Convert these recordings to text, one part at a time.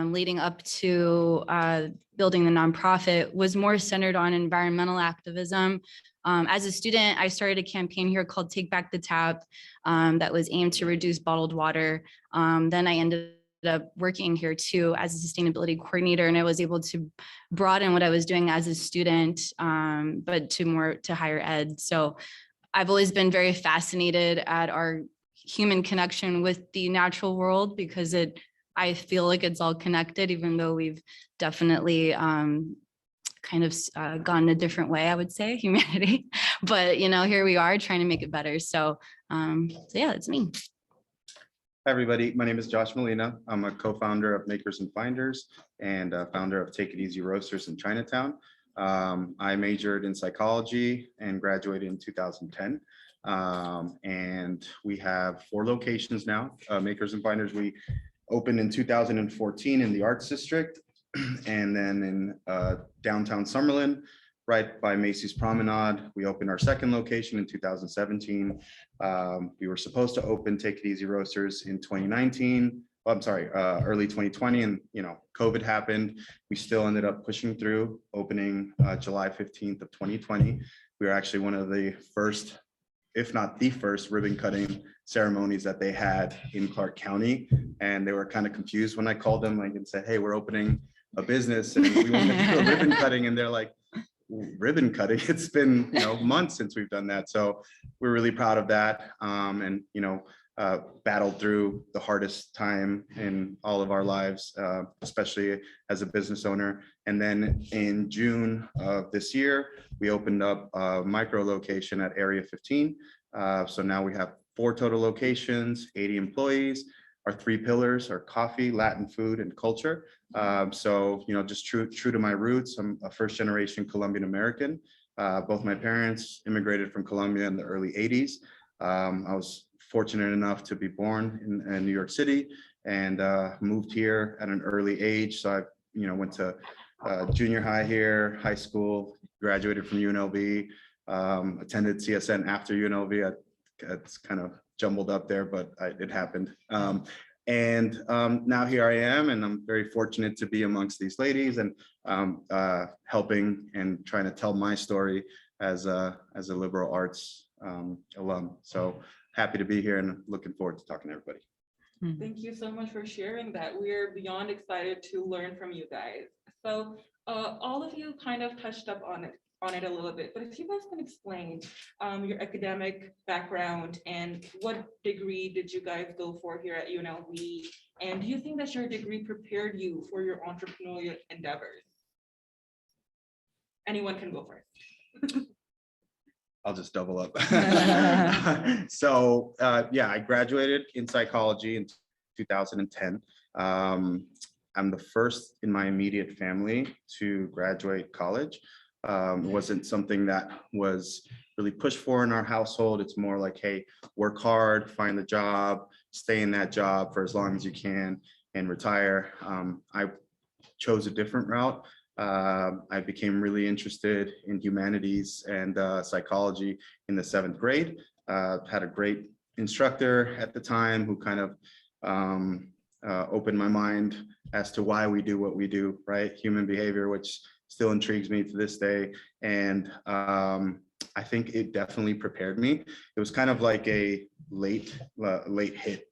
leading up to building the nonprofit was more centered on environmental activism. As a student, I started a campaign here called Take Back the Tap that was aimed to reduce bottled water. Then I ended up working here too as a sustainability coordinator, and I was able to broaden what I was doing as a student, but to higher ed. So I've always been very fascinated at our human connection with the natural world, because I feel like it's all connected, even though we've definitely kind of gone a different way, I would say, humanity. But here we are trying to make it better. So yeah, that's me. Hi, everybody. My name is Josh Molina. I'm a co-founder of Makers and Finders and founder of Take It Easy Roasters in Chinatown. I majored in psychology and graduated in 2010. And we have 4 locations now. Makers and Finders, we opened in 2014 in the Arts District, and then in downtown Summerlin, right by Macy's Promenade. We opened our 2nd location in 2017. We were supposed to open Take It Easy Roasters in 2019. Well, I'm sorry, early 2020, and COVID happened. We still ended up pushing through, opening July 15th of 2020. We were actually one of the first, if not the first, ribbon cutting ceremonies that they had in Clark County. And they were kind of confused when I called them and said, hey, we're opening a business and we want to do a ribbon cutting. And they're like, ribbon cutting? It's been months since we've done that. So we're really proud of that. And battled through the hardest time in all of our lives, especially as a business owner. And then in June of this year, we opened up a micro location at Area 15. So now we have 4 total locations, 80 employees. Our 3 pillars are coffee, Latin food, and culture. So just true to my roots. I'm a first-generation Colombian American. Both my parents immigrated from Colombia in the early 80s. I was fortunate enough to be born in New York City and moved here at an early age. So I went to junior high here, high school, graduated from UNLV, attended CSN after UNLV. It's kind of jumbled up there, but it happened. And now here I am, and I'm very fortunate to be amongst these ladies and helping and trying to tell my story as a liberal arts alum. So happy to be here and looking forward to talking to everybody. Thank you so much for sharing that. We're beyond excited to learn from you guys. So all of you kind of touched up on it a little bit, but if you guys can explain your academic background and what degree did you guys go for here at UNLV, and do you think that your degree prepared you for your entrepreneurial endeavors? Anyone can go first. I'll just double up. So yeah, I graduated in psychology in 2010. I'm the first in my immediate family to graduate college. It wasn't something that was really pushed for in our household. It's more like, hey, work hard, find a job, stay in that job for as long as you can, and retire. I chose a different route. I became really interested in humanities and psychology in the 7th grade. Had a great instructor at the time who kind of opened my mind as to why we do what we do, right? Human behavior, which still intrigues me to this day. And I think it definitely prepared me. It was kind of like a late hit,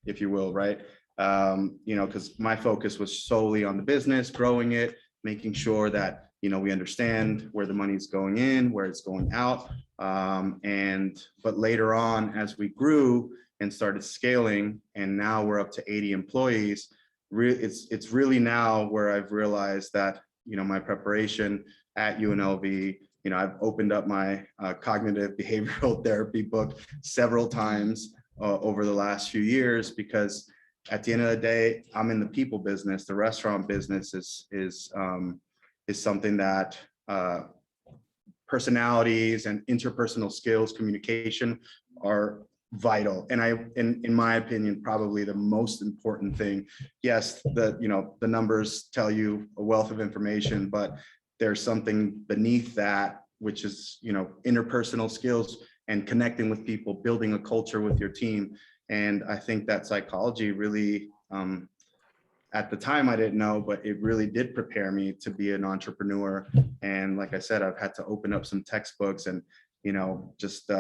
if you will, right? Because my focus was solely on the business, growing it, making sure that we understand where the money's going in, where it's going out. But later on, as we grew and started scaling, and now we're up to 80 employees, it's really now where I've realized that my preparation at UNLV, I've opened up my cognitive behavioral therapy book several times over the last few years, because at the end of the day, I'm in the people business. The restaurant business is something that personalities and interpersonal skills, communication are vital. And in my opinion, probably the most important thing. Yes, the numbers tell you a wealth of information, but there's something beneath that, which is interpersonal skills and connecting with people, building a culture with your team. And I think that psychology really at the time I didn't know, but it really did prepare me to be an entrepreneur. And like I said, I've had to open up some textbooks and, just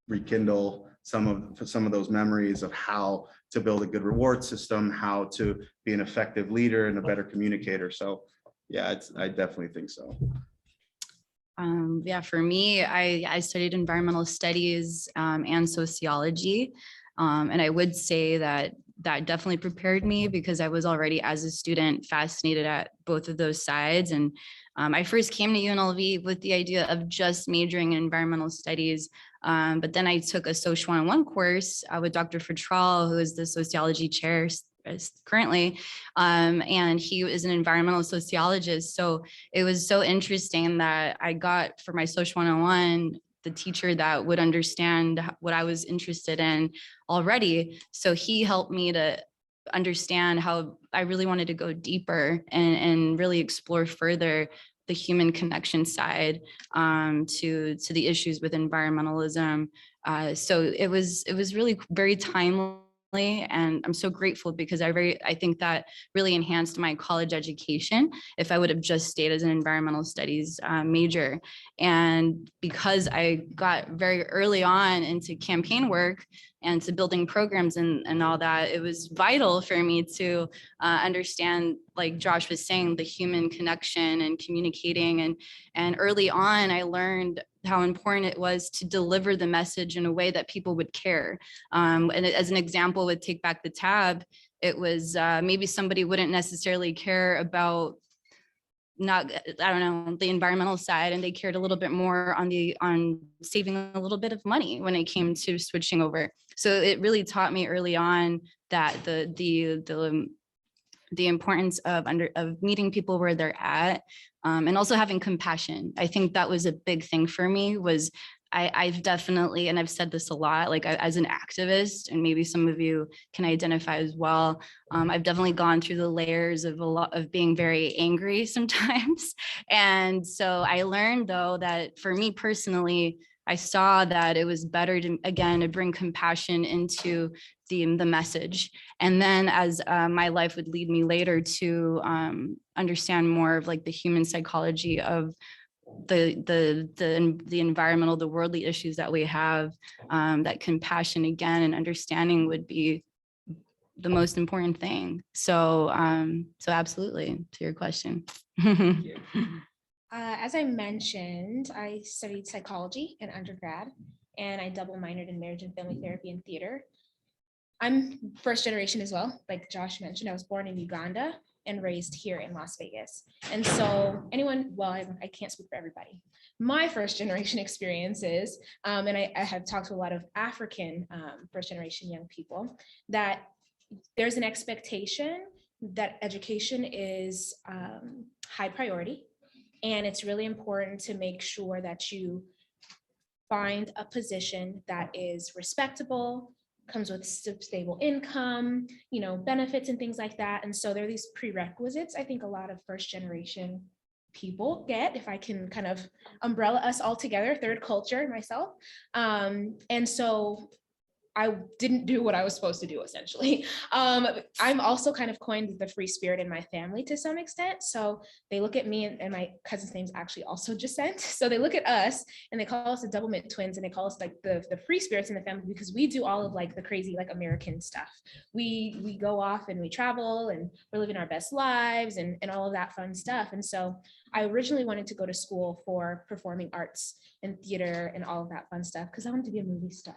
rekindle some of those memories of how to build a good reward system, how to be an effective leader and a better communicator. So yeah, I definitely think so. Yeah, for me, I studied environmental studies and sociology. And I would say that definitely prepared me because I was already, as a student, fascinated at both of those sides. And I first came to UNLV with the idea of just majoring in environmental studies. But then I took a Social 101 course with Dr. Fatral, who is the sociology chair currently, and he is an environmental sociologist. So it was so interesting that I got for my Social 101 the teacher that would understand what I was interested in already. So he helped me to understand how I really wanted to go deeper and really explore further the human connection side to the issues with environmentalism. So it was really very timely. And I'm so grateful because I think that really enhanced my college education if I would have just stayed as an environmental studies major. And because I got very early on into campaign work and to building programs and all that, it was vital for me to understand, like Josh was saying, the human connection and communicating. And early on, I learned how important it was to deliver the message in a way that people would care. And as an example with Take Back the Tab, it was maybe somebody wouldn't necessarily care about the environmental side, and they cared a little bit more on saving a little bit of money when it came to switching over. So it really taught me early on that the importance of meeting people where they're at, and also having compassion. I think that was a big thing for me. Was I've definitely, and I've said this a lot, like as an activist, and maybe some of you can identify as well. I've definitely gone through the layers of a lot of being very angry sometimes. And so I learned, though, that for me personally, I saw that it was better to bring compassion into the message. And then as my life would lead me later to understand more of like the human psychology of the environmental, the worldly issues that we have, that compassion again and understanding would be the most important thing. So so absolutely, to your question. As I mentioned, I studied psychology in undergrad, and I double minored in marriage and family therapy and theater. I'm first generation as well. Like Josh mentioned, I was born in Uganda and raised here in Las Vegas. And so I can't speak for everybody. My first generation experiences, and I have talked to a lot of African first generation young people, that there's an expectation that education is high priority. And it's really important to make sure that you find a position that is respectable, comes with stable income, benefits and things like that. And so there are these prerequisites I think a lot of first generation people get, if I can kind of umbrella us all together, third culture myself. And so I didn't do what I was supposed to do, essentially. I'm also kind of coined the free spirit in my family to some extent. So they look at me, and my cousin's name's actually also Jacent. So they look at us and they call us the double mint twins, and they call us like the free spirits in the family, because we do all of like the crazy like American stuff. We go off and we travel and we're living our best lives and all of that fun stuff. And so I originally wanted to go to school for performing arts and theater and all of that fun stuff because I wanted to be a movie star.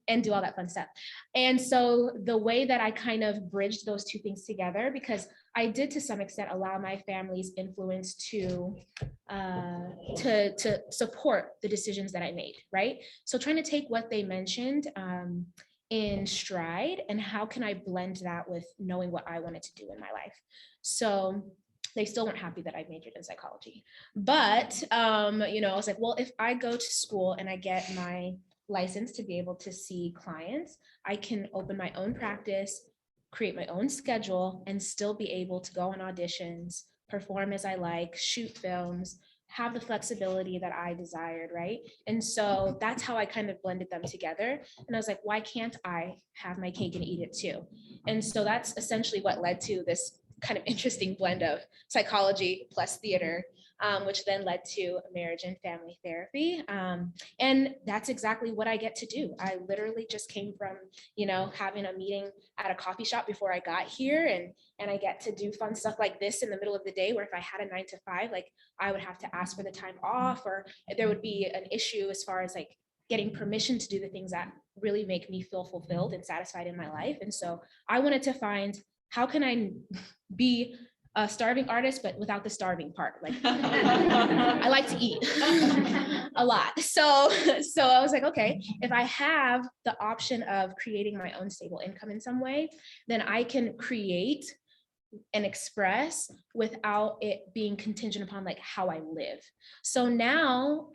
And do all that fun stuff. And so the way that I kind of bridged those two things together, because I did to some extent allow my family's influence to support the decisions that I made, right? So trying to take what they mentioned in stride, and how can I blend that with knowing what I wanted to do in my life. So they still weren't happy that I majored in psychology. But, I was like, well, if I go to school and I get my license to be able to see clients, I can open my own practice, create my own schedule, and still be able to go on auditions, perform as I like, shoot films, have the flexibility that I desired, right? And so that's how I kind of blended them together. And I was like, why can't I have my cake and eat it too? And so that's essentially what led to this kind of interesting blend of psychology plus theater, which then led to marriage and family therapy. And that's exactly what I get to do. I literally just came from, having a meeting at a coffee shop before I got here, and I get to do fun stuff like this in the middle of the day, where if I had a 9 to 5, like I would have to ask for the time off, or there would be an issue as far as like getting permission to do the things that really make me feel fulfilled and satisfied in my life. And so I wanted to find, how can I be a starving artist, but without the starving part? Like, I like to eat a lot. So I was like, okay, if I have the option of creating my own stable income in some way, then I can create and express without it being contingent upon like how I live. So now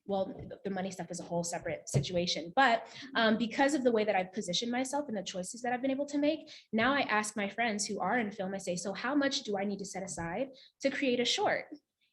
well, the money stuff is a whole separate situation, but because of the way that I've positioned myself and the choices that I've been able to make, now I ask my friends who are in film, I say, so how much do I need to set aside to create a short?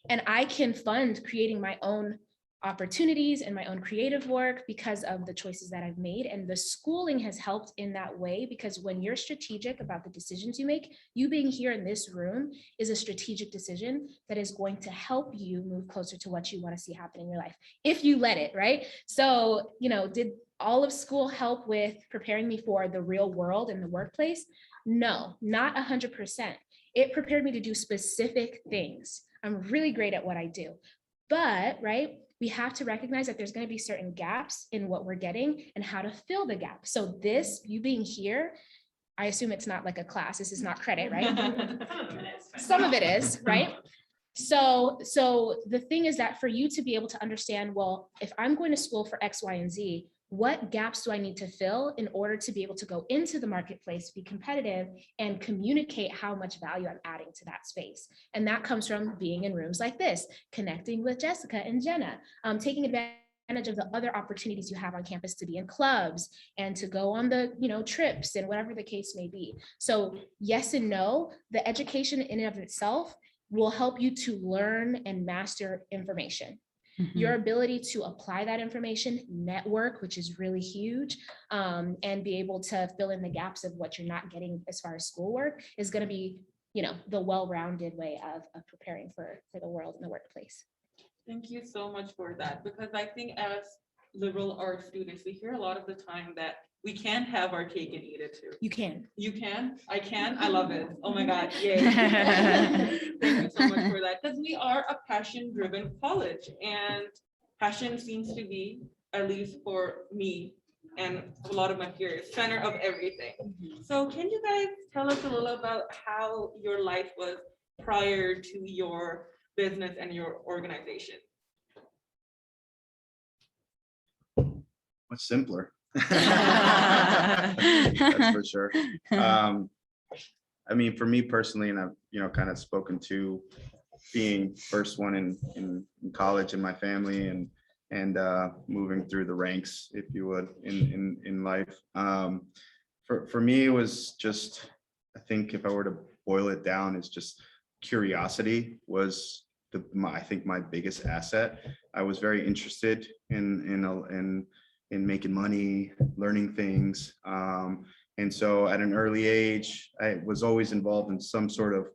And I can fund creating my own opportunities and my own creative work because of the choices that I've made. And the schooling has helped in that way, because when you're strategic about the decisions you make, you being here in this room is a strategic decision that is going to help you move closer to what you want to see happen in your life, if you let it, right? So, did all of school help with preparing me for the real world and the workplace? No, not 100%. It prepared me to do specific things. I'm really great at what I do. But, right, we have to recognize that there's going to be certain gaps in what we're getting and how to fill the gap. So this, you being here, I assume it's not like a class. This is not credit, right? Some of it is, right? So the thing is that for you to be able to understand, well, if I'm going to school for X, Y, and Z, what gaps do I need to fill in order to be able to go into the marketplace, be competitive, and communicate how much value I'm adding to that space? And that comes from being in rooms like this, connecting with Jessica and Jenna, taking advantage of the other opportunities you have on campus to be in clubs and to go on the trips and whatever the case may be. So yes and no, the education in and of itself will help you to learn and master information. Your ability to apply that information, network, which is really huge, and be able to fill in the gaps of what you're not getting as far as schoolwork is going to be, the well-rounded way of preparing for the world and the workplace. Thank you so much for that, because I think as liberal arts students, we hear a lot of the time that we can't have our cake and eat it too. You can. You can? I can? I love it. Oh my God, yay. Thank you so much for that, because we are a passion-driven college, and passion seems to be, at least for me and a lot of my peers, center of everything. So can you guys tell us a little about how your life was prior to your business and your organization? Much simpler. That's for sure. I mean, for me personally, and I've kind of spoken to being first one in college in my family, and moving through the ranks, if you would, in life. For me, it was just, I think if I were to boil it down, it's just curiosity was I think my biggest asset. I was very interested in making money, learning things. And so at an early age, I was always involved in some sort of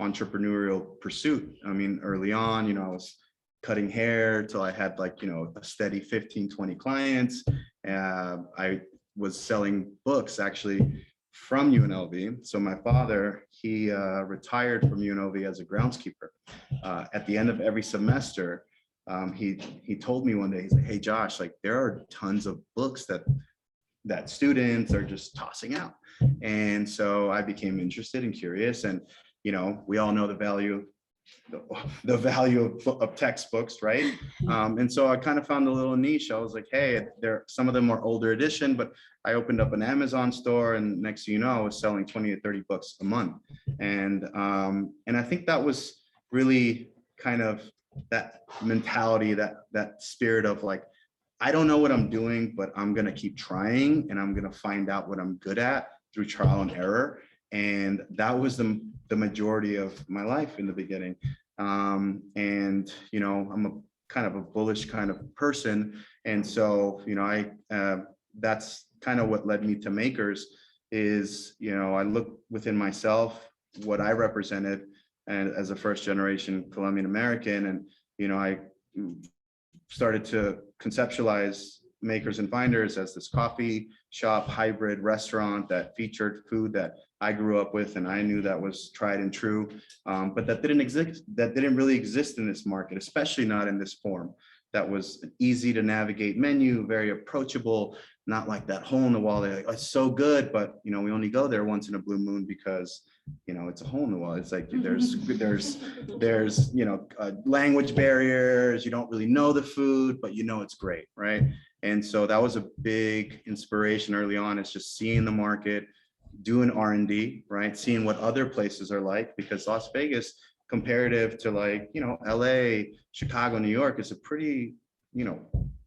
entrepreneurial pursuit. I mean, early on, I was cutting hair till I had like, a steady 15, 20 clients. I was selling books actually from UNLV. So my father, he retired from UNLV as a groundskeeper. At the end of every semester, he told me one day, he's like, hey, Josh, like there are tons of books that students are just tossing out. And so I became interested and curious, and, we all know the value of textbooks, right? And so I kind of found a little niche. I was like, hey, some of them are older edition, but I opened up an Amazon store, and next thing you know, I was selling 20 to 30 books a month. And I think that was really kind of that mentality, that spirit of like, I don't know what I'm doing, but I'm going to keep trying, and I'm going to find out what I'm good at through trial and error. And that was the majority of my life in the beginning. And, you know, I'm a kind of a bullish kind of person. And so, you know, that's kind of what led me to Makers is, you know, I look within myself, what I represented and as a first generation Colombian American. And, you know, I started to conceptualize Makers and Finders as this coffee shop hybrid restaurant that featured food that I grew up with and I knew that was tried and true, but that didn't really exist in this market, especially not in this form. That was an easy to navigate menu, very approachable, not like that hole in the wall. They're like, oh, it's so good, but you know, we only go there once in a blue moon because you know it's a hole in the wall. It's like there's you know language barriers. You don't really know the food, but you know it's great, right? And so that was a big inspiration early on. It's just seeing the market, doing R&D, right? Seeing what other places are like, because Las Vegas, comparative to like, you know, LA, Chicago, New York, is a pretty, you know,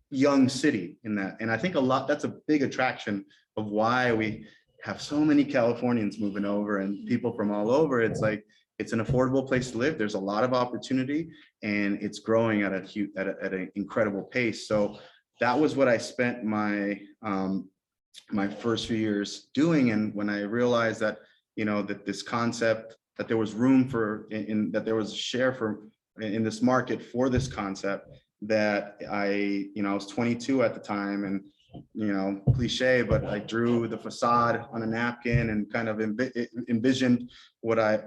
young city in that. And I think that's a big attraction of why we have so many Californians moving over and people from all over. It's like, it's an affordable place to live. There's a lot of opportunity and it's growing at an incredible pace. So that was what I spent my my first few years doing. And when I realized that, you know, that this concept, that there was room for, that there was a share for in this market for this concept, that I was 22 at the time, and, you know, cliche, but I drew the facade on a napkin and kind of envisioned what I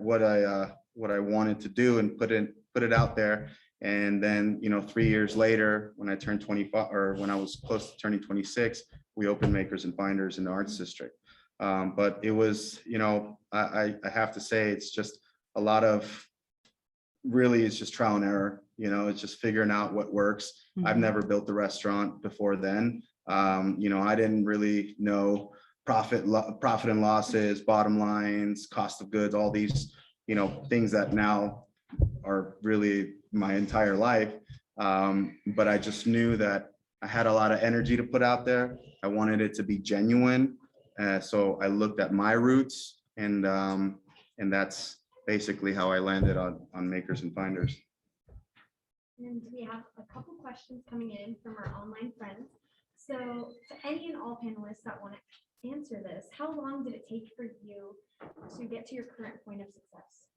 wanted to do and put it out there. And then, you know, 3 years later, when I turned 25, or when I was close to turning 26, we opened Makers and Finders in the Arts District. But it was, you know, I have to say, it's just a lot of, really, it's just trial and error. You know, it's just figuring out what works. I've never built the restaurant before then. You know, I didn't really know profit and losses, bottom lines, cost of goods, all these, you know, things that now are really my entire life. But I just knew that I had a lot of energy to put out there. I wanted it to be genuine. So I looked at my roots, and that's basically how I landed on Makers and Finders. And we have a couple questions coming in from our online friends. So to any and all panelists that want to answer this, how long did it take for you to get to your current point of success?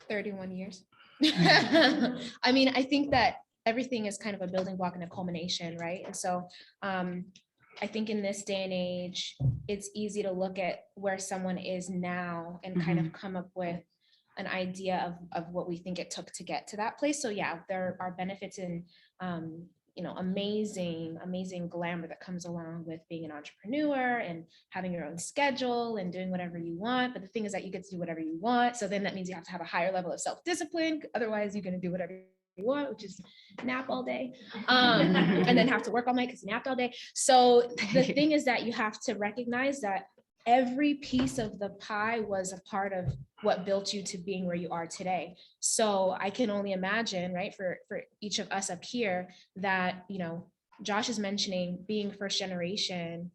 31 years. I mean, I think that everything is kind of a building block and a culmination, right? And so I think in this day and age, it's easy to look at where someone is now and kind of come up with an idea of what we think it took to get to that place. So yeah, there are benefits in you know, amazing glamour that comes along with being an entrepreneur and having your own schedule and doing whatever you want. But the thing is that you get to do whatever you want. So then that means you have to have a higher level of self-discipline. Otherwise, you're going to do whatever you want, which is nap all day, and then have to work all night because you napped all day. So the thing is that you have to recognize that every piece of the pie was a part of what built you to being where you are today. So I can only imagine, right, for each of us up here, that, you know, Josh is mentioning being first generation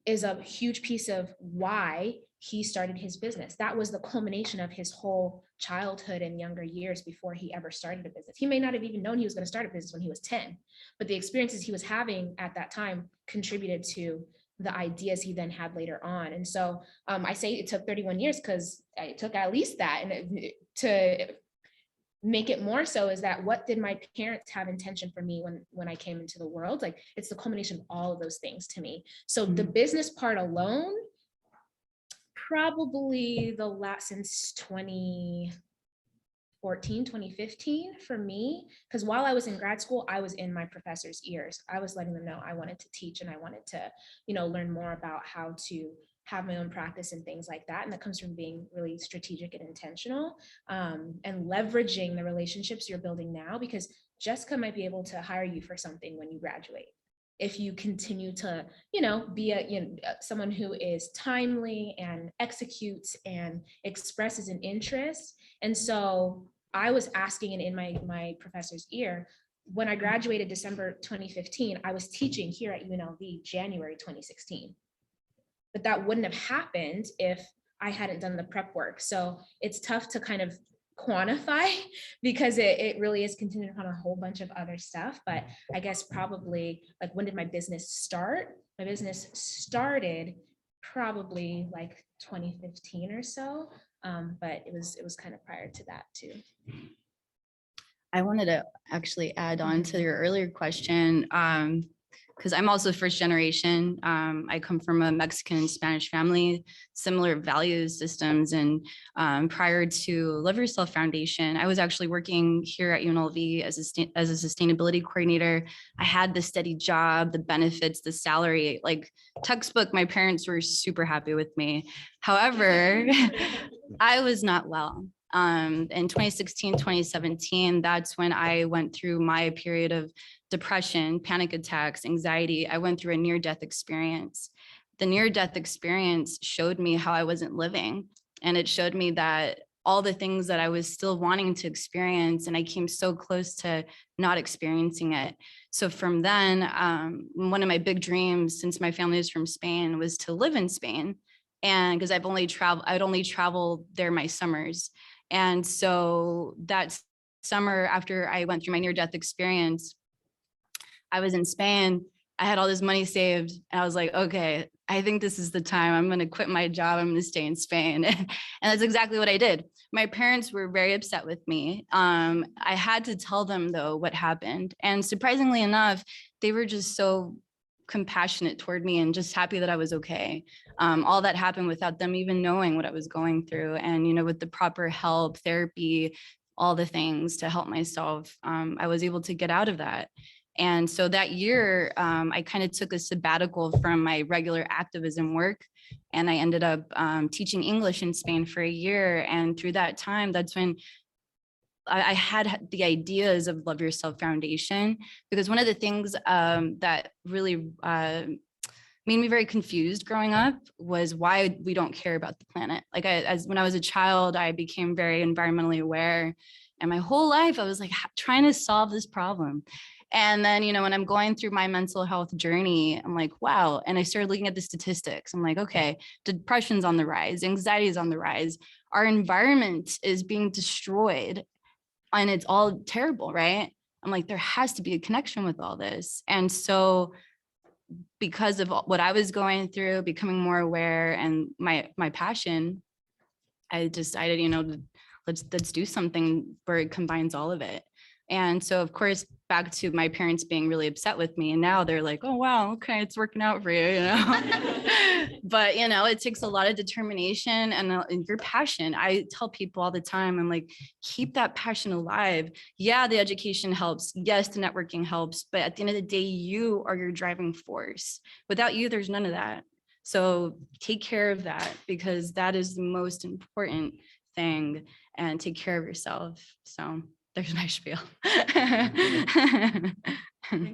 is a huge piece of why he started his business. That was the culmination of his whole childhood and younger years before he ever started a business. He may not have even known he was going to start a business when he was 10, but the experiences he was having at that time contributed to the ideas he then had later on. And so I say it took 31 years because it took at least that. And to make it more so is that, what did my parents have intention for me when I came into the world? Like, it's the culmination of all of those things to me. So the business part alone, probably the last since 2015 for me, because while I was in grad school, I was in my professor's ears. I was letting them know I wanted to teach and I wanted to, you know, learn more about how to have my own practice and things like that. And that comes from being really strategic and intentional, and leveraging the relationships you're building now, because Jessica might be able to hire you for something when you graduate, if you continue to, you know, be someone who is timely and executes and expresses an interest. And so I was asking, and in my professor's ear, when I graduated December 2015, I was teaching here at UNLV January 2016. But that wouldn't have happened if I hadn't done the prep work. So it's tough to kind of quantify because it really is contingent upon a whole bunch of other stuff. But I guess probably like, when did my business start? My business started probably like 2015 or so. But it was kind of prior to that too. I wanted to actually add on to your earlier question, because I'm also first generation. I come from a Mexican and Spanish family, similar values systems. And prior to Love Yourself Foundation, I was actually working here at UNLV as a sustainability coordinator. I had the steady job, the benefits, the salary, like textbook. My parents were super happy with me. However, I was not well. In 2016, 2017, that's when I went through my period of depression, panic attacks, anxiety. I went through a near-death experience. The near-death experience showed me how I wasn't living. And it showed me that all the things that I was still wanting to experience, and I came so close to not experiencing it. So from then, one of my big dreams, since my family is from Spain, was to live in Spain. And because I'd only travel there my summers. And so that summer, after I went through my near-death experience, I was in Spain. I had all this money saved. And I was like, okay, I think this is the time. I'm going to quit my job. I'm going to stay in Spain. And that's exactly what I did. My parents were very upset with me. I had to tell them, though, what happened. And surprisingly enough, they were just so compassionate toward me and just happy that I was okay. All that happened without them even knowing what I was going through. And, you know, with the proper help, therapy, all the things to help myself, I was able to get out of that. And so that year, I kind of took a sabbatical from my regular activism work, and I ended up teaching English in Spain for a year. And through that time, that's when I had the ideas of Love Yourself Foundation, because one of the things that really made me very confused growing up was why we don't care about the planet. Like when I was a child, I became very environmentally aware, and my whole life I was like trying to solve this problem. And then, you know, when I'm going through my mental health journey, I'm like, wow. And I started looking at the statistics. I'm like, okay, depression's on the rise, anxiety is on the rise. Our environment is being destroyed and it's all terrible, right? I'm like, there has to be a connection with all this. And so because of what I was going through, becoming more aware and my passion, I decided, you know, let's do something where it combines all of it. And so, of course, back to my parents being really upset with me. And now they're like, oh, wow, okay, it's working out for you, you know. But, you know, it takes a lot of determination and your passion. I tell people all the time, I'm like, keep that passion alive. Yeah, the education helps. Yes, the networking helps. But at the end of the day, you are your driving force. Without you, there's none of that. So take care of that, because that is the most important thing, and take care of yourself. So there's my spiel. Thank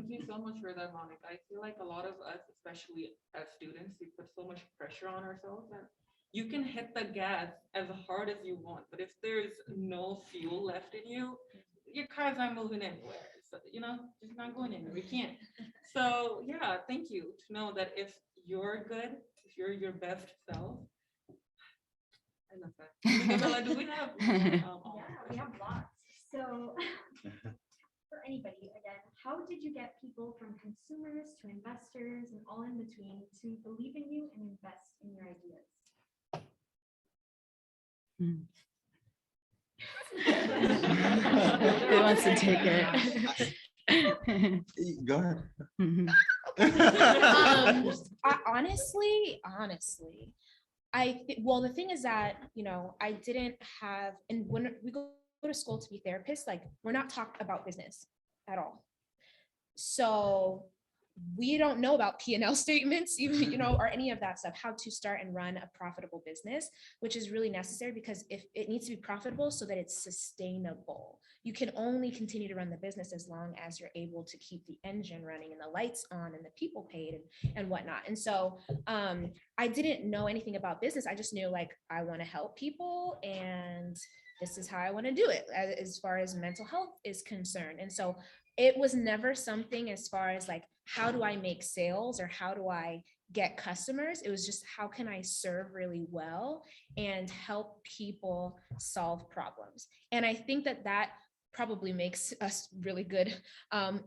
you so much for that, Monica. I feel like a lot of us, especially as students, we put so much pressure on ourselves that you can hit the gas as hard as you want, but if there's no fuel left in you, your car's not moving anywhere. So, you know, it's not going anywhere. You can't. So yeah, thank you to know that if you're good, if you're your best self. I love that. Isabella, do we have Yeah, we have lots. So for anybody, again, how did you get people from consumers to investors and all in between to believe in you and invest in your ideas? Who wants to take it? Go ahead. Honestly, well, the thing is that, you know, I didn't have, and when we go to school to be therapists, like we're not taught about business at all. So we don't know about P&L statements, even, you know, or any of that stuff, how to start and run a profitable business, which is really necessary, because if it needs to be profitable so that it's sustainable. You can only continue to run the business as long as you're able to keep the engine running and the lights on and the people paid and whatnot. And so I didn't know anything about business. I just knew, like, I want to help people, and this is how I want to do it as far as mental health is concerned. And so it was never something as far as like, how do I make sales or how do I get customers? It was just, how can I serve really well and help people solve problems? And I think that that probably makes us really good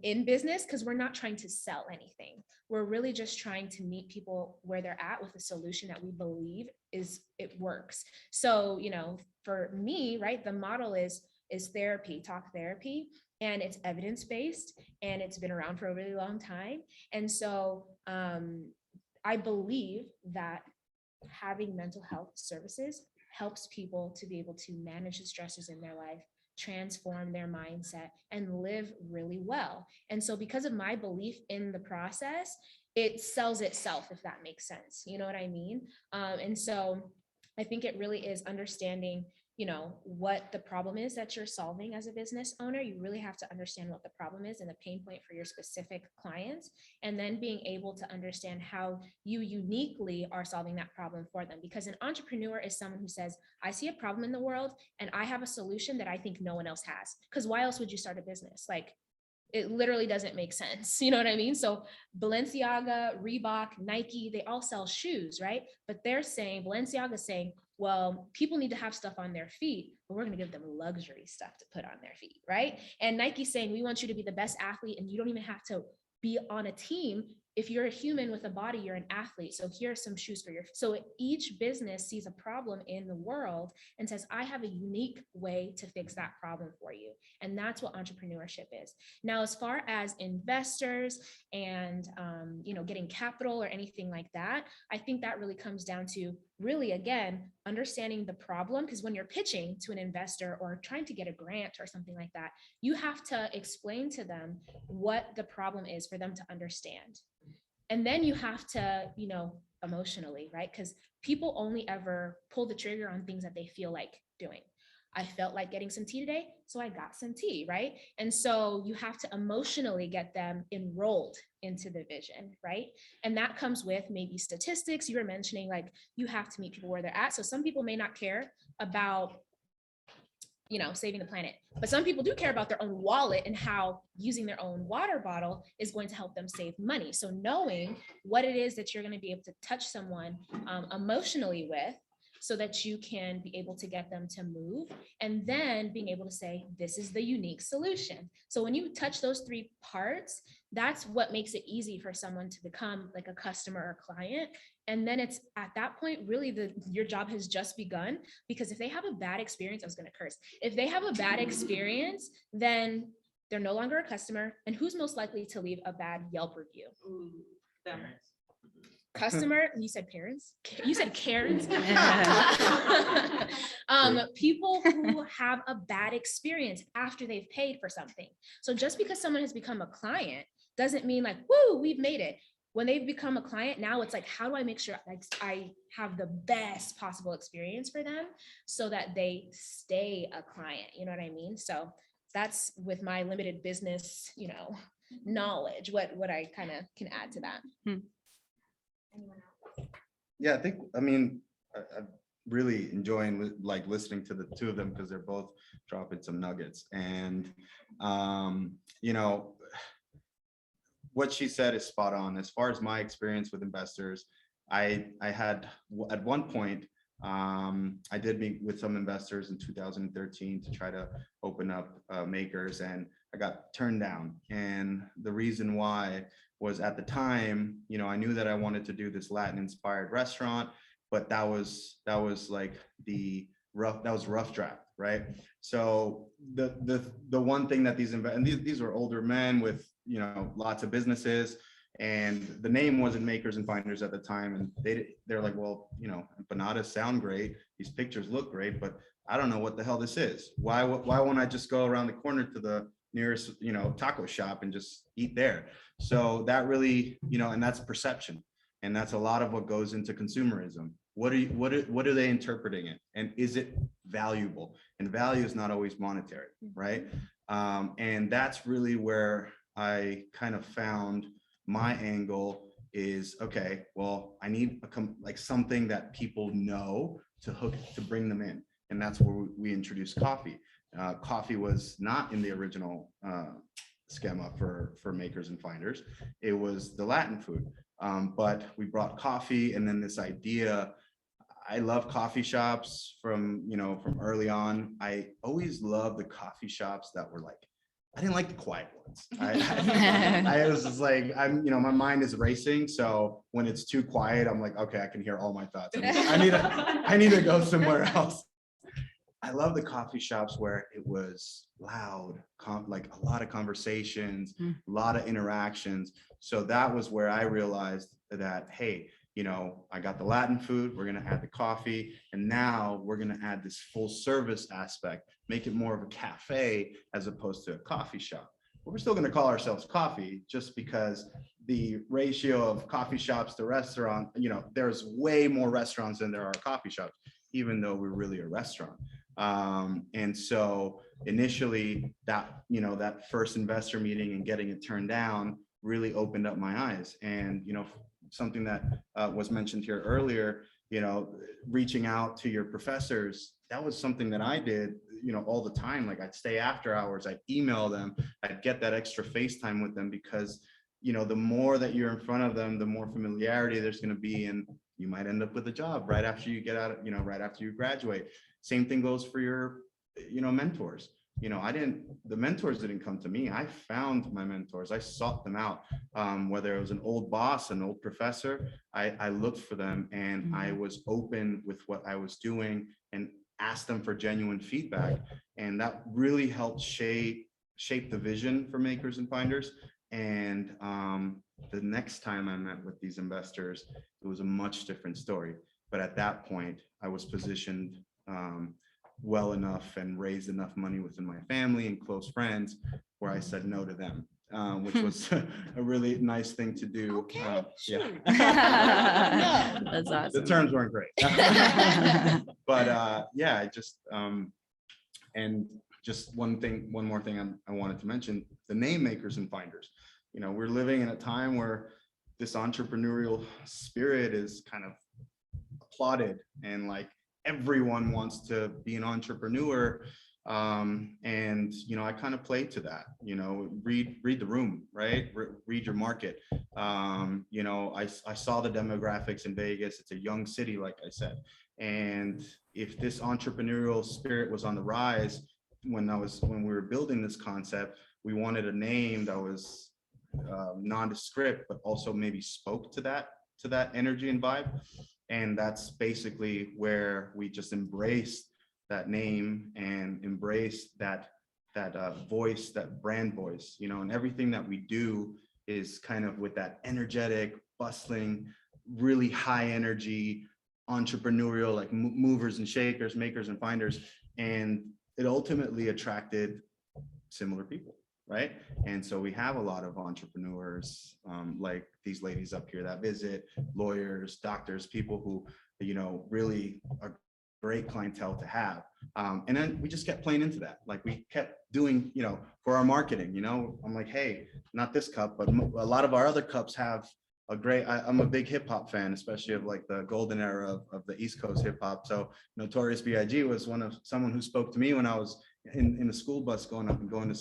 in business, because we're not trying to sell anything. We're really just trying to meet people where they're at with a solution that we believe it works. So, you know, for me, right, the model is therapy, talk therapy, and it's evidence-based, and it's been around for a really long time. And so I believe that having mental health services helps people to be able to manage the stresses in their life, transform their mindset, and live really well. And so because of my belief in the process, it sells itself, if that makes sense. You know what I mean? And so I think it really is understanding, you know, what the problem is that you're solving as a business owner. You really have to understand what the problem is and the pain point for your specific clients, and then being able to understand how you uniquely are solving that problem for them. Because an entrepreneur is someone who says, I see a problem in the world and I have a solution that I think no one else has. Because why else would you start a business? Like, it literally doesn't make sense. You know what I mean? So Balenciaga, Reebok, Nike, they all sell shoes, right? But they're saying, Balenciaga's saying, well, people need to have stuff on their feet, but we're going to give them luxury stuff to put on their feet, right? And Nike's saying, we want you to be the best athlete, and you don't even have to be on a team. If you're a human with a body, you're an athlete. So here are some shoes for your. So each business sees a problem in the world and says, I have a unique way to fix that problem for you. And that's what entrepreneurship is. Now, as far as investors and you know, getting capital or anything like that, I think that really comes down to really, again, understanding the problem. Because when you're pitching to an investor or trying to get a grant or something like that, you have to explain to them what the problem is for them to understand. And then you have to, you know, emotionally, right? Because people only ever pull the trigger on things that they feel like doing. I felt like getting some tea today, so I got some tea, right? And so you have to emotionally get them enrolled into the vision, right? And that comes with maybe statistics. You were mentioning, like, you have to meet people where they're at. So some people may not care about, you know, saving the planet, but some people do care about their own wallet and how using their own water bottle is going to help them save money. So knowing what it is that you're going to be able to touch someone emotionally with, so that you can be able to get them to move, and then being able to say, this is the unique solution. So when you touch those three parts, that's what makes it easy for someone to become like a customer or client. And then it's at that point, really your job has just begun, because if they have a bad experience, I was going to curse. If they have a bad experience, then they're no longer a customer. And who's most likely to leave a bad Yelp review? Ooh, them. Customer, you said parents, you said Karens. People who have a bad experience after they've paid for something. So just because someone has become a client doesn't mean like, woo, we've made it. When they've become a client, now it's like, how do I make sure like I have the best possible experience for them so that they stay a client? You know what I mean? So that's with my limited business, you know, knowledge, what I kind of can add to that. Anyone else? Yeah, I'm really enjoying like listening to the two of them, because they're both dropping some nuggets. And you know, what she said is spot on. As far as my experience with investors, I had at one point, I did meet with some investors in 2013 to try to open up makers, and I got turned down. And the reason why was, at the time, you know, I knew that I wanted to do this Latin inspired restaurant, but that was like that was rough draft, right? So the one thing that these were older men with, you know, lots of businesses, and the name wasn't Makers and Finders at the time, and they're like, well, you know, empanadas sound great, these pictures look great, but I don't know what the hell this is. Why won't I just go around the corner to the nearest, you know, taco shop and just eat there? So that really, you know, and that's perception, and that's a lot of what goes into consumerism. What are they interpreting it, and is it valuable? And value is not always monetary, right? And that's really where I kind of found my angle is, okay, well, I need like something that people know to bring them in, and that's where we introduced coffee. Coffee was not in the original schema for makers and finders. It was the Latin food. But we brought coffee, and then this idea, I love coffee shops from early on. I always loved the coffee shops that were like, I didn't like the quiet ones. I was just like, my mind is racing. So when it's too quiet, I'm like, okay, I can hear all my thoughts. I need to go somewhere else. I love the coffee shops where it was loud, like a lot of conversations, a lot of interactions. So that was where I realized that, hey, I got the Latin food, we're going to add the coffee, and now we're going to add this full service aspect, make it more of a cafe as opposed to a coffee shop. But we're still going to call ourselves coffee, just because the ratio of coffee shops to restaurant, there's way more restaurants than there are coffee shops, even though we're really a restaurant. And so initially that first investor meeting and getting it turned down really opened up my eyes. And, something that was mentioned here earlier, reaching out to your professors, that was something that I did, all the time. Like, I'd stay after hours, I'd email them, I'd get that extra FaceTime with them, because, the more that you're in front of them, the more familiarity there's going to be, and you might end up with a job right after you get out, right after you graduate. Same thing goes for your, mentors. The mentors didn't come to me. I found my mentors. I sought them out. Whether it was an old boss, an old professor, I looked for them, and I was open with what I was doing and asked them for genuine feedback. And that really helped shape the vision for makers and finders. And the next time I met with these investors, it was a much different story. But at that point, I was positioned well enough and raised enough money within my family and close friends where I said no to them, which was a really nice thing to do. Okay, sure. That's awesome. The terms weren't great. But I just and just one more thing I wanted to mention, the name makers and finders. We're living in a time where this entrepreneurial spirit is kind of applauded, and like everyone wants to be an entrepreneur. And I kind of play to that, read the room, right? Read your market. I saw the demographics in Vegas. It's a young city, like I said. And if this entrepreneurial spirit was on the rise, when we were building this concept, we wanted a name that was nondescript, but also maybe spoke to that energy and vibe. And that's basically where we just embraced that name and embraced that voice, that brand voice, and everything that we do is kind of with that energetic, bustling, really high energy, entrepreneurial, like movers and shakers, makers and finders. And it ultimately attracted similar people, right? And so we have a lot of entrepreneurs, like these ladies up here that visit, lawyers, doctors, people who, really are great clientele to have. And then we just kept playing into that. Like, we kept doing, for our marketing, I'm like, hey, not this cup, but a lot of our other cups have a great, I'm a big hip hop fan, especially of like the golden era of the East Coast hip hop. So Notorious B.I.G. was someone who spoke to me when I was in the school bus going to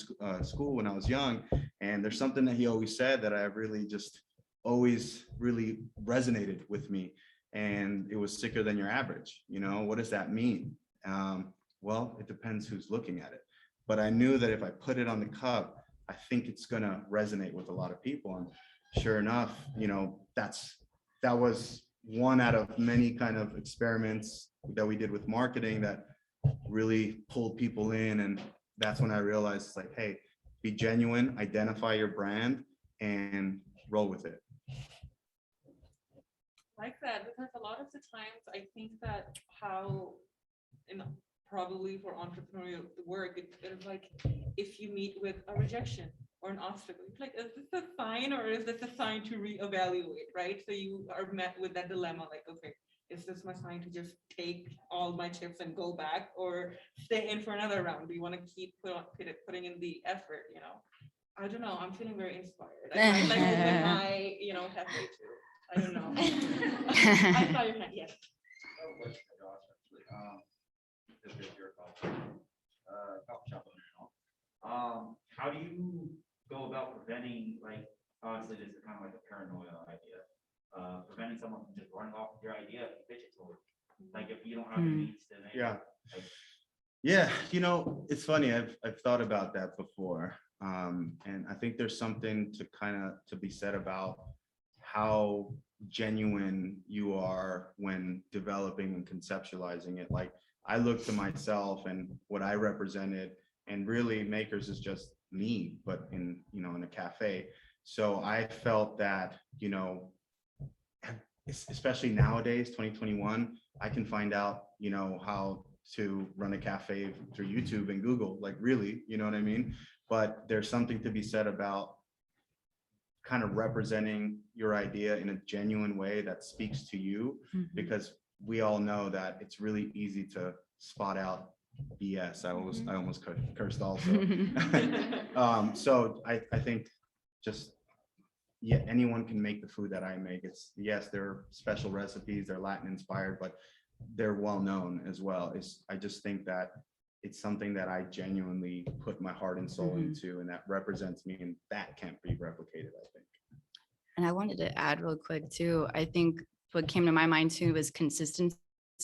school when I was young. And there's something that he always said that I really just always really resonated with me. And it was sicker than your average. What does that mean? Well, it depends who's looking at it. But I knew that if I put it on the cup, I think it's gonna resonate with a lot of people. And sure enough, that was one out of many kind of experiments that we did with marketing that really pulled people in. And that's when I realized, it's like, hey, be genuine, identify your brand, and roll with it. Like that, because a lot of the times I think that how, probably for entrepreneurial work, it's like, if you meet with a rejection or an obstacle, it's like, is this a sign or is this a sign to reevaluate, right? So you are met with that dilemma, like, okay, is this my sign to just take all my chips and go back, or stay in for another round? Do you want to keep putting in the effort, I don't know, I'm feeling very inspired. I might like open my, cafe too. I don't know. I saw your hand, yes. Coffee shop owner. How do you go about preventing, like, obviously this is kind of like a paranoia idea, preventing someone from just running off with your idea if you pitch it to them? Like, if you don't have the means to make Yeah. like, Yeah, it's funny. I've thought about that before. And I think there's something to be said about how genuine you are when developing and conceptualizing it. Like, I look to myself and what I represented, and really Makers is just me, but in a cafe. So I felt that, especially nowadays, 2021, I can find out, how to run a cafe through YouTube and Google, like, really, you know what I mean? But there's something to be said about kind of representing your idea in a genuine way that speaks to you, because we all know that it's really easy to spot out BS. I almost cursed also. So I think just, yeah, anyone can make the food that I make. Yes, there are special recipes, they're Latin inspired, but they're well known as well. I just think that it's something that I genuinely put my heart and soul into, and that represents me, and that can't be replicated, I think. And I wanted to add real quick too. I think what came to my mind too was consistency.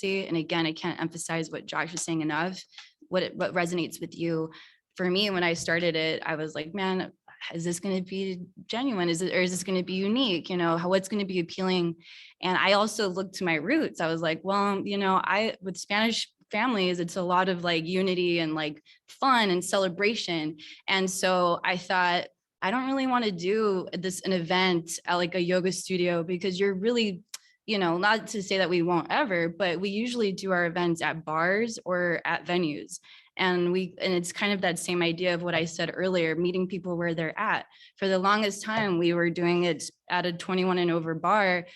And again, I can't emphasize what Josh was saying enough. What resonates with you. For me, when I started it, I was like, man, is this going to be genuine? Is this going to be unique? What's going to be appealing? And I also looked to my roots. I was like, well, with Spanish families, it's a lot of like unity and like fun and celebration. And so I thought, I don't really want to do an event at like a yoga studio, because you're really, not to say that we won't ever, but we usually do our events at bars or at venues. And it's kind of that same idea of what I said earlier, meeting people where they're at. For the longest time, we were doing it at a 21 and over bar.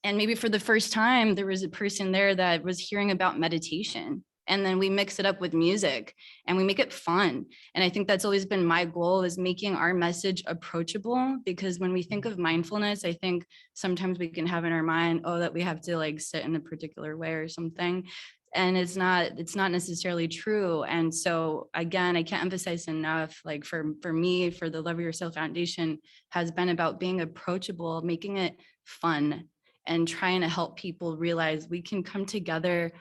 And maybe for the first time, there was a person there that was hearing about meditation. And then we mix it up with music and we make it fun. And I think that's always been my goal, is making our message approachable, because when we think of mindfulness, I think sometimes we can have in our mind, that we have to like sit in a particular way or something. And it's not necessarily true. And so again, I can't emphasize enough, like for me, for the Love Yourself Foundation has been about being approachable, making it fun, and trying to help people realize we can come together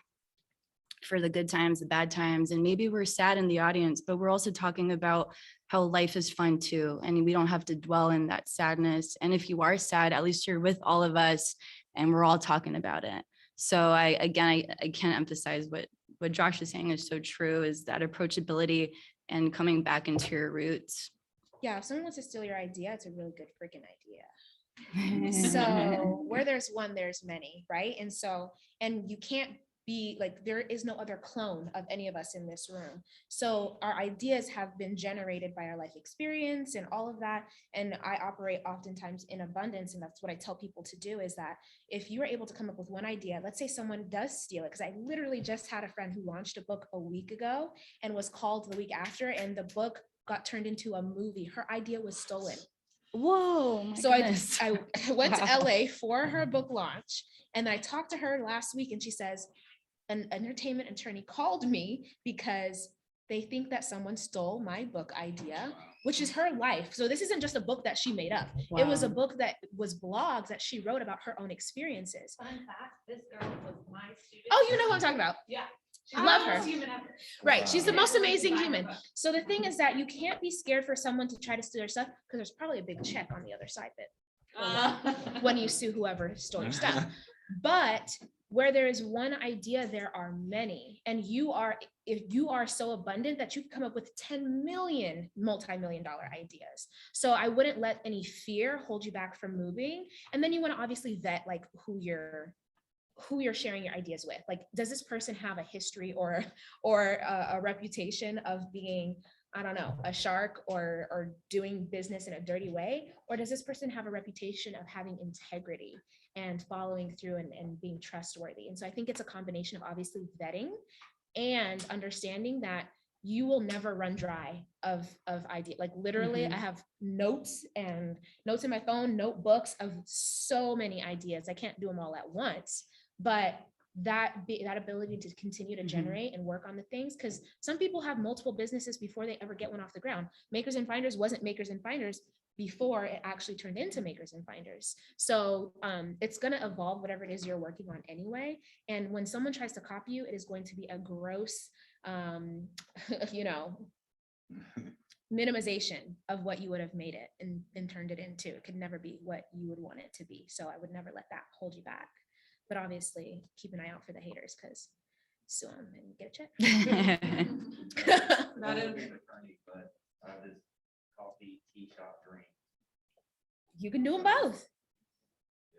for the good times, the bad times, and maybe we're sad in the audience, but we're also talking about how life is fun too. And we don't have to dwell in that sadness. And if you are sad, at least you're with all of us and we're all talking about it. So I can't emphasize what Josh is saying is so true, is that approachability and coming back into your roots. Yeah, if someone wants to steal your idea, it's a really good freaking idea. So where there's one, there's many, right? And you can't be like, there is no other clone of any of us in this room. So our ideas have been generated by our life experience and all of that. And I operate oftentimes in abundance. And that's what I tell people to do, is that if you are able to come up with one idea, let's say someone does steal it, because I literally just had a friend who launched a book a week ago and was called the week after, and the book got turned into a movie. Her idea was stolen. Whoa. My So goodness. I went Wow. to LA for her book launch, and I talked to her last week, and she says, an entertainment attorney called me because they think that someone stole my book idea, which is her life. So this isn't just a book that she made up. It was a Wow. book that was blogs that she wrote about her own experiences. Fun fact, this girl was my student. Oh, you know who I'm talking about. Yeah. Love her. Human ever. Right. She's the Wow. most amazing human. So the thing is that you can't be scared for someone to try to steal your stuff, because there's probably a big check on the other side of it when you sue whoever stole your stuff. But where there is one idea, there are many. And if you are so abundant that you can come up with 10 million multi-million-dollar ideas. So I wouldn't let any fear hold you back from moving. And then you want to obviously vet like who you're sharing your ideas with. Like, does this person have a history or a reputation of being, I don't know, a shark or doing business in a dirty way? Or does this person have a reputation of having integrity and following through and being trustworthy? And so I think it's a combination of obviously vetting and understanding that you will never run dry of idea. Like literally, I have notes in my phone, notebooks of so many ideas. I can't do them all at once, but that ability to continue to generate and work on the things, because some people have multiple businesses before they ever get one off the ground. Makers and Finders wasn't Makers and Finders before it actually turned into Makers and Finders. So it's going to evolve whatever it is you're working on anyway. And when someone tries to copy you, it is going to be a gross, you know, minimization of what you would have made it and turned it into. It could never be what you would want it to be. So I would never let that hold you back. But obviously keep an eye out for the haters, because sue them and get a check. That is- But this coffee, tea shop, drink. You can do them both.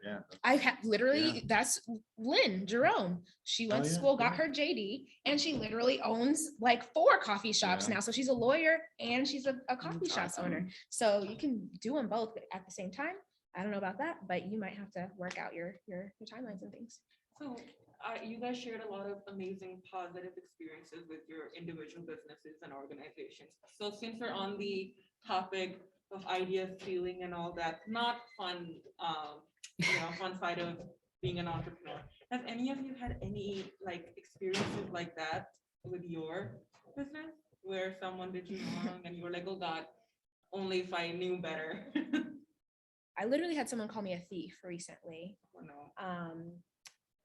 Yeah. I have literally, Yeah. that's Lynn Jerome. She went Oh, to yeah, school, got yeah. her JD, and she literally owns like 4 coffee shops Yeah. now. So she's a lawyer and she's a coffee That's shop awesome. owner. So you can do them both at the same time. I don't know about that, but you might have to work out your timelines and things. So you guys shared a lot of amazing positive experiences with your individual businesses and organizations. So since we're on the topic of idea stealing and all that, not fun, fun side of being an entrepreneur, have any of you had any like experiences like that with your business where someone did you wrong and you were like, oh God, only if I knew better? I literally had someone call me a thief recently. Oh, no.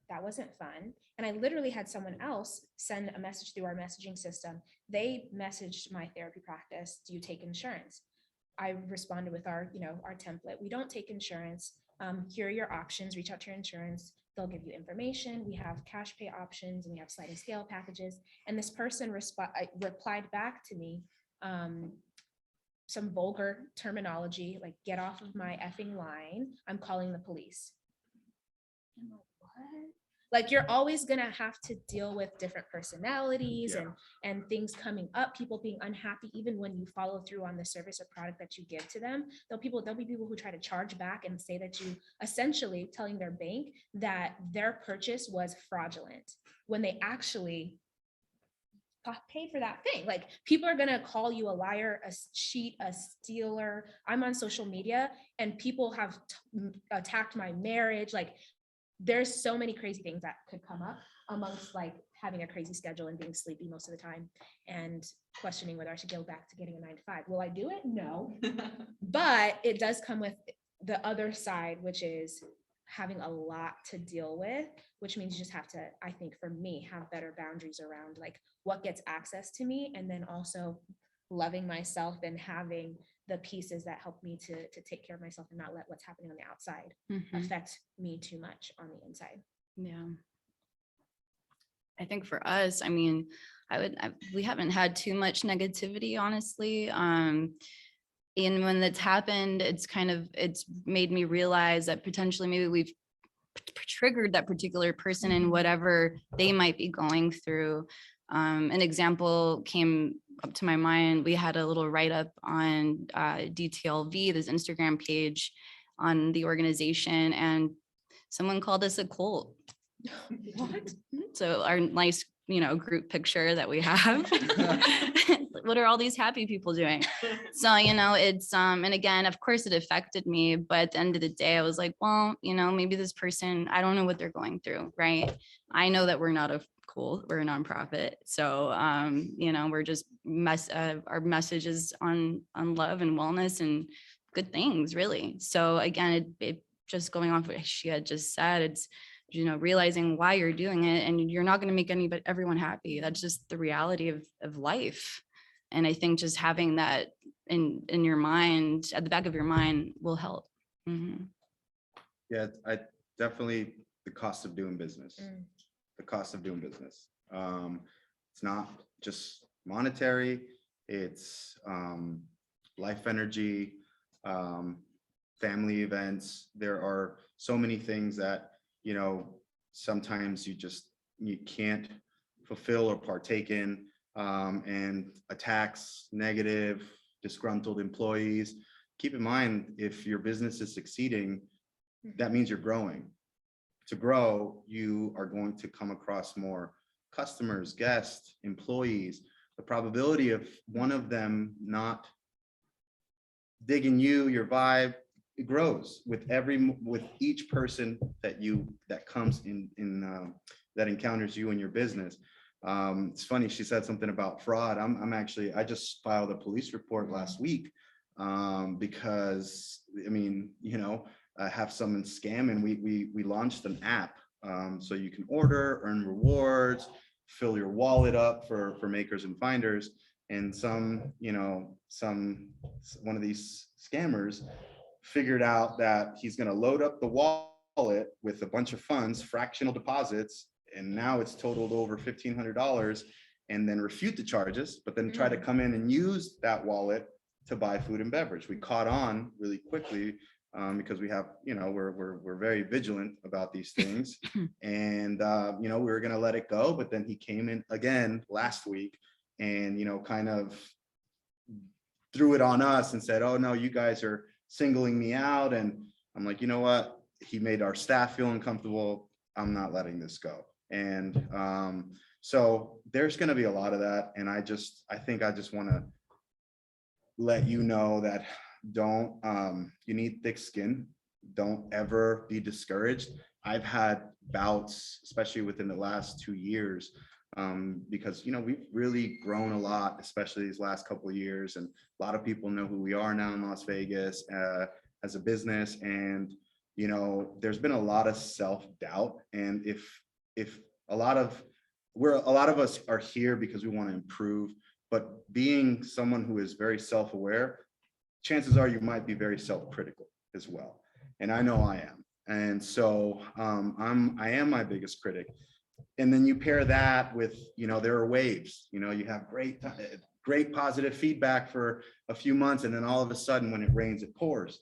That wasn't fun. And I literally had someone else send a message through our messaging system. They messaged my therapy practice, do you take insurance? I responded with our template. We don't take insurance. Here are your options. Reach out to your insurance. They'll give you information. We have cash pay options and we have sliding scale packages. And this person replied back to me, some vulgar terminology, like, get off of my effing line. I'm calling the police. I'm like, what? Like, you're always gonna have to deal with different personalities Yeah. and things coming up, people being unhappy, even when you follow through on the service or product that you give to them. There'll be people who try to charge back and say that you essentially telling their bank that their purchase was fraudulent when they actually paid for that thing. Like, people are gonna call you a liar, a cheat, a stealer. I'm on social media and people have attacked my marriage. Like, there's so many crazy things that could come up amongst like having a crazy schedule and being sleepy most of the time and questioning whether I should go back to getting a 9-to-5. Will I do it? No. But it does come with the other side, which is having a lot to deal with, which means you just have to, I think for me, have better boundaries around like what gets access to me, and then also loving myself and having the pieces that help me to take care of myself and not let what's happening on the outside affect me too much on the inside. Yeah. I think for us, I mean, we haven't had too much negativity, honestly. And when that's happened, it's made me realize that potentially maybe we've triggered that particular person in whatever they might be going through. An example came up to my mind. We had a little write-up on DTLV, this Instagram page on the organization, and someone called us a cult. What? So our nice, group picture that we have. What are all these happy people doing? So, it's, and again, of course it affected me, but at the end of the day, I was like, well, maybe this person, I don't know what they're going through, right? I know that we're not we're a nonprofit. So, we're just our message is on love and wellness and good things, really. So again, it just going off what she had just said, it's, realizing why you're doing it, and you're not going to make everyone happy. That's just the reality of life. And I think just having that in your mind, at the back of your mind, will help. Yeah, I definitely, the cost of doing business. The cost of doing business. It's not just monetary, it's life energy, family events. There are so many things that, sometimes you can't fulfill or partake in, and attacks, negative, disgruntled employees. Keep in mind, if your business is succeeding, that means you're growing. To grow, you are going to come across more customers, guests, employees. The probability of one of them not digging your vibe, it grows with each person that comes in that encounters you in your business. It's funny, she said something about fraud. I just filed a police report last week because, I mean, I have someone scam, and we launched an app. So you can order, earn rewards, fill your wallet up for makers and finders. And one of these scammers figured out that he's going to load up the wallet with a bunch of funds, fractional deposits, and now it's totaled over $1,500, and then refute the charges, but then try to come in and use that wallet to buy food and beverage. We caught on really quickly because we have, we're very vigilant about these things. And, we were going to let it go, but then he came in again last week and, kind of threw it on us and said, oh no, you guys are singling me out. And I'm like, you know what? He made our staff feel uncomfortable. I'm not letting this go. And so there's going to be a lot of that. And I think I just want to let you know that you need thick skin. Don't ever be discouraged. I've had bouts, especially within the last 2 years, because, we've really grown a lot, especially these last couple of years. And a lot of people know who we are now in Las Vegas as a business. And, there's been a lot of self-doubt. And if a lot of us are here because we want to improve, but being someone who is very self-aware, chances are you might be very self-critical as well. And I know I am. And so I am my biggest critic. And then you pair that with, there are waves, you have great positive feedback for a few months. And then all of a sudden when it rains, it pours.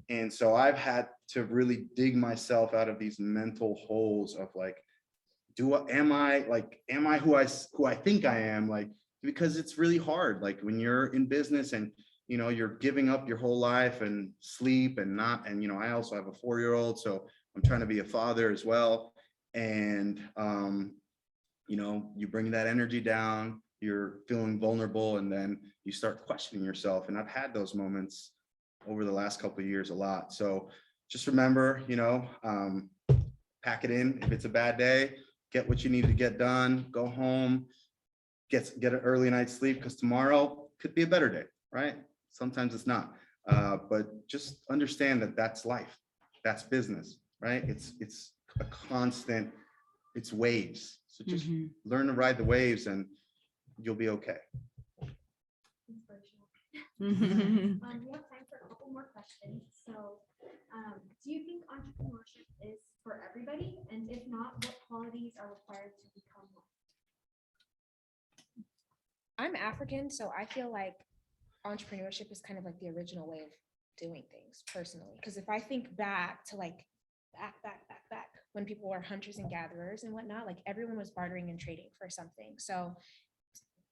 And so I've had to really dig myself out of these mental holes of like, am I who I think I am? Like, because it's really hard. Like when you're in business and, you're giving up your whole life and sleep and I also have a 4-year-old, so I'm trying to be a father as well. And, you bring that energy down, you're feeling vulnerable, and then you start questioning yourself. And I've had those moments over the last couple of years a lot. So just remember, pack it in. If it's a bad day, get what you need to get done, go home, get an early night's sleep, because tomorrow could be a better day, right? Sometimes it's not. But just understand that that's life. That's business, right? It's a constant, it's waves. So just learn to ride the waves and you'll be okay. Inspirational. We have time for a couple more questions. So, do you think entrepreneurship is for everybody? And if not, what qualities are required to become one? I'm African, so I feel like entrepreneurship is kind of like the original way of doing things personally. Because if I think back to like back when people were hunters and gatherers and whatnot, like everyone was bartering and trading for something. So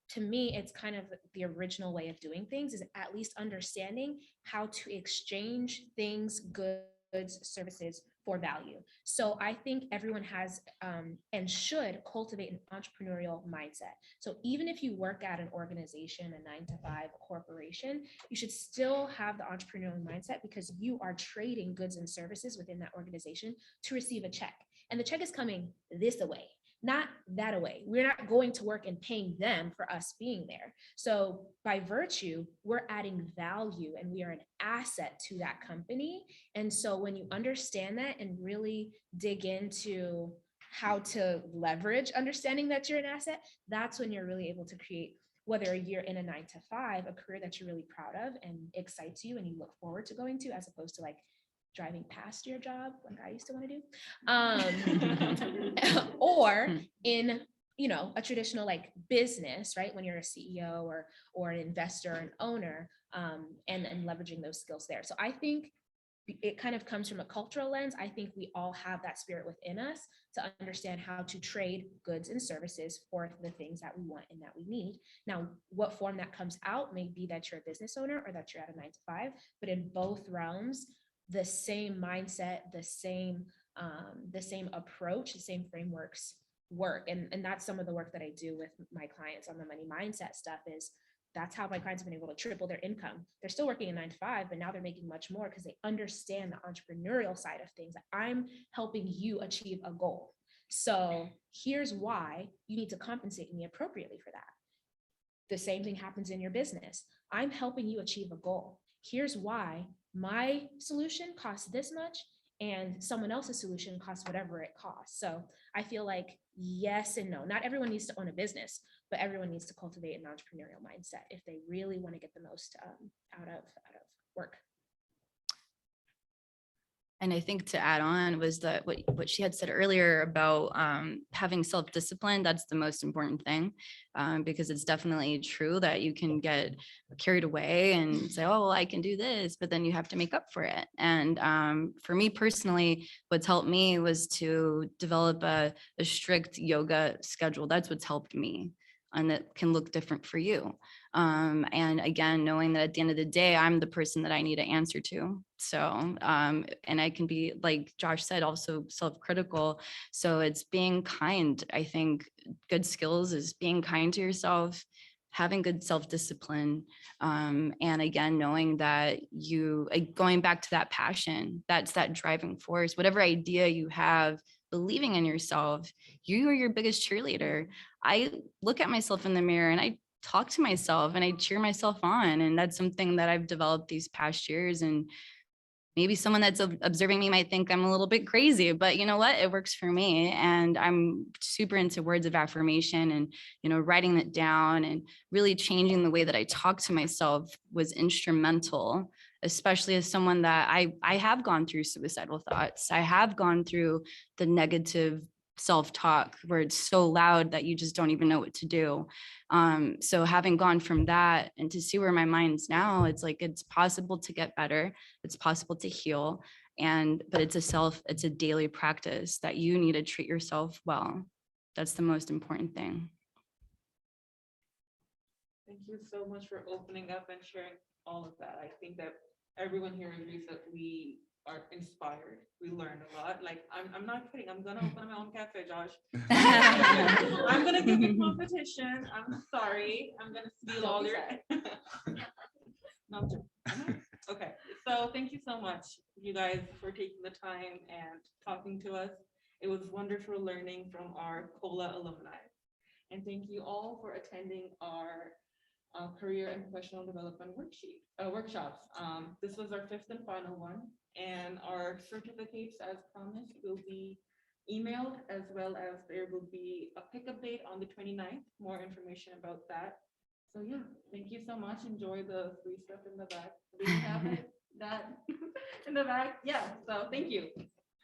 to me, it's kind of the original way of doing things, is at least understanding how to exchange things, goods, services for value. So I think everyone has and should cultivate an entrepreneurial mindset. So even if you work at an organization, a 9-to-5 corporation, you should still have the entrepreneurial mindset, because you are trading goods and services within that organization to receive a check. And the check is coming this away, not that away. We're not going to work and paying them for us being there. So by virtue, we're adding value and we are an asset to that company. And so when you understand that and really dig into how to leverage understanding that you're an asset, that's when you're really able to create, whether you're in a 9-to-5, a career that you're really proud of and excites you and you look forward to going to, as opposed to like driving past your job like I used to want to do, or in, a traditional like business, right? When you're a CEO or an investor, an owner, and leveraging those skills there. So I think it kind of comes from a cultural lens. I think we all have that spirit within us to understand how to trade goods and services for the things that we want and that we need. Now, what form that comes out may be that you're a business owner or that you're at a 9-to-5, but in both realms, the same mindset, the same approach, the same frameworks work. And that's some of the work that I do with my clients on the money mindset stuff. Is that's how my clients have been able to triple their income. They're still working a 9-to-5, but now they're making much more because they understand the entrepreneurial side of things. I'm helping you achieve a goal. So here's why you need to compensate me appropriately for that. The same thing happens in your business. I'm helping you achieve a goal. Here's why my solution costs this much and someone else's solution costs whatever it costs. So I feel like yes and no. Not everyone needs to own a business, but everyone needs to cultivate an entrepreneurial mindset if they really want to get the most out of work. And I think to add on was that what she had said earlier about having self-discipline, that's the most important thing, because it's definitely true that you can get carried away and say, oh, well, I can do this, but then you have to make up for it. And for me personally, what's helped me was to develop a strict yoga schedule. That's what's helped me. And that can look different for you. And again, knowing that at the end of the day, I'm the person that I need to answer to. So, and I can be, like Josh said, also self-critical. So it's being kind. I think good skills is being kind to yourself, having good self-discipline. And again, knowing that going back to that passion, that's that driving force, whatever idea you have, believing in yourself, you are your biggest cheerleader. I look at myself in the mirror and I talk to myself and I cheer myself on. And that's something that I've developed these past years. And maybe someone that's observing me might think I'm a little bit crazy, but you know what? It works for me. And I'm super into words of affirmation and, writing it down and really changing the way that I talk to myself was instrumental, especially as someone that I have gone through suicidal thoughts. I have gone through the negative self-talk where it's so loud that you just don't even know what to do. So having gone from that and to see where my mind's now, it's like, it's possible to get better. It's possible to heal. But it's a daily practice that you need to treat yourself well. That's the most important thing. Thank you so much for opening up and sharing all of that. I think that everyone here agrees that we are inspired. We learned a lot. Like, I'm not kidding. I'm gonna open my own cafe, Josh. I'm gonna give you competition. I'm sorry. I'm gonna steal all your. No, I'm joking. Okay, so thank you so much, you guys, for taking the time and talking to us. It was wonderful learning from our COLA alumni. And thank you all for attending our career and professional development workshops. This was our 5th and final one, and our certificates, as promised, will be emailed, as well as there will be a pickup date on the 29th. More information about that. So yeah, thank you so much. Enjoy the free stuff in the back. Do you have it? That in the back? Yeah. So thank you.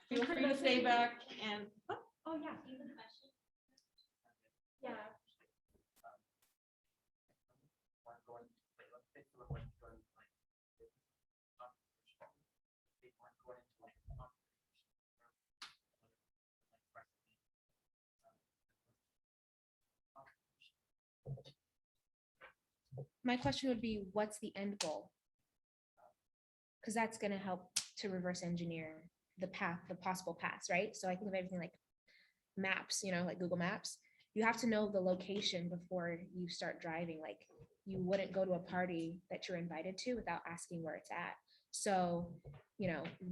Feel free to stay back and. Oh, yeah. Yeah. My question would be, what's the end goal? Because that's going to help to reverse engineer the path, the possible paths, right? So I think of everything like maps, like Google Maps. You have to know the location before you start driving. Like, you wouldn't go to a party that you're invited to without asking where it's at. So,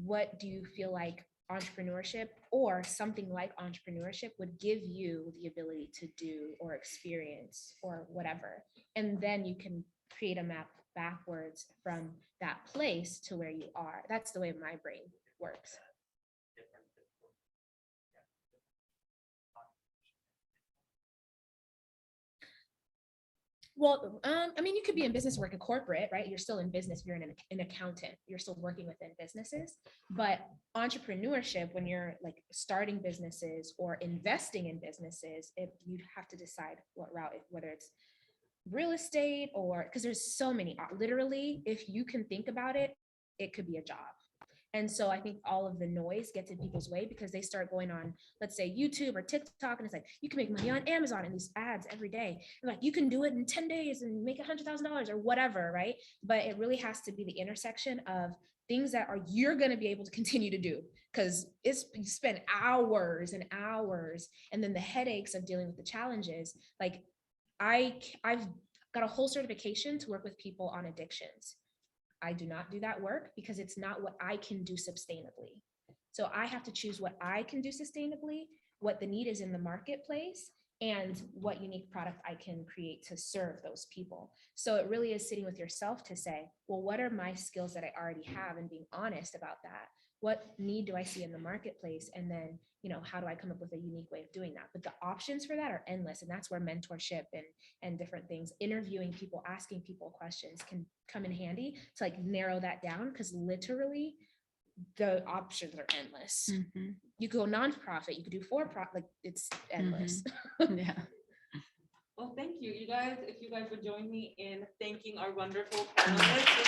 what do you feel like entrepreneurship or something like entrepreneurship would give you the ability to do or experience or whatever? And then you can create a map backwards from that place to where you are. That's the way my brain works. Well, you could be in business, work in corporate, right? You're still in business. You're an accountant. You're still working within businesses. But entrepreneurship, when you're like starting businesses or investing in businesses, you'd have to decide what route, whether it's real estate or, because there's so many. Literally, if you can think about it, it could be a job. And so I think all of the noise gets in people's way because they start going on, let's say, YouTube or TikTok, and it's like, you can make money on Amazon and these ads every day. And like, you can do it in 10 days and make $100,000 or whatever, right? But it really has to be the intersection of things that you're going to be able to continue to do, because you spend hours and hours, and then the headaches of dealing with the challenges. Like, I've got a whole certification to work with people on addictions. I do not do that work because it's not what I can do sustainably. So I have to choose what I can do sustainably what the need is in the marketplace and what unique product I can create to serve those people. So it really is sitting with yourself to say, well, what are my skills that I already have, and being honest about that. What need do I see in the marketplace? And then, how do I come up with a unique way of doing that? But the options for that are endless. And that's where mentorship and different things, interviewing people, asking people questions can come in handy to like narrow that down, because literally the options are endless. Mhm. You could go nonprofit, you could do for-profit, like it's endless. Yeah. Well, thank you. You guys, if you guys would join me in thanking our wonderful panelists.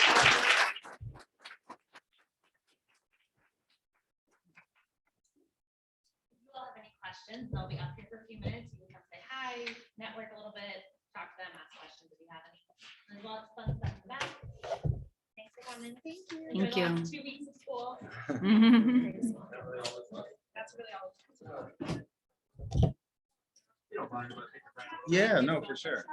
If you all have any questions, they'll be up here for a few minutes. You can come say hi, network a little bit, talk to them, ask questions if you have any. There's lots of fun stuff in the back. Thanks for coming. Thank you. Thank Enjoy the you. last 2 weeks of school. That's really all. Yeah, no, for sure.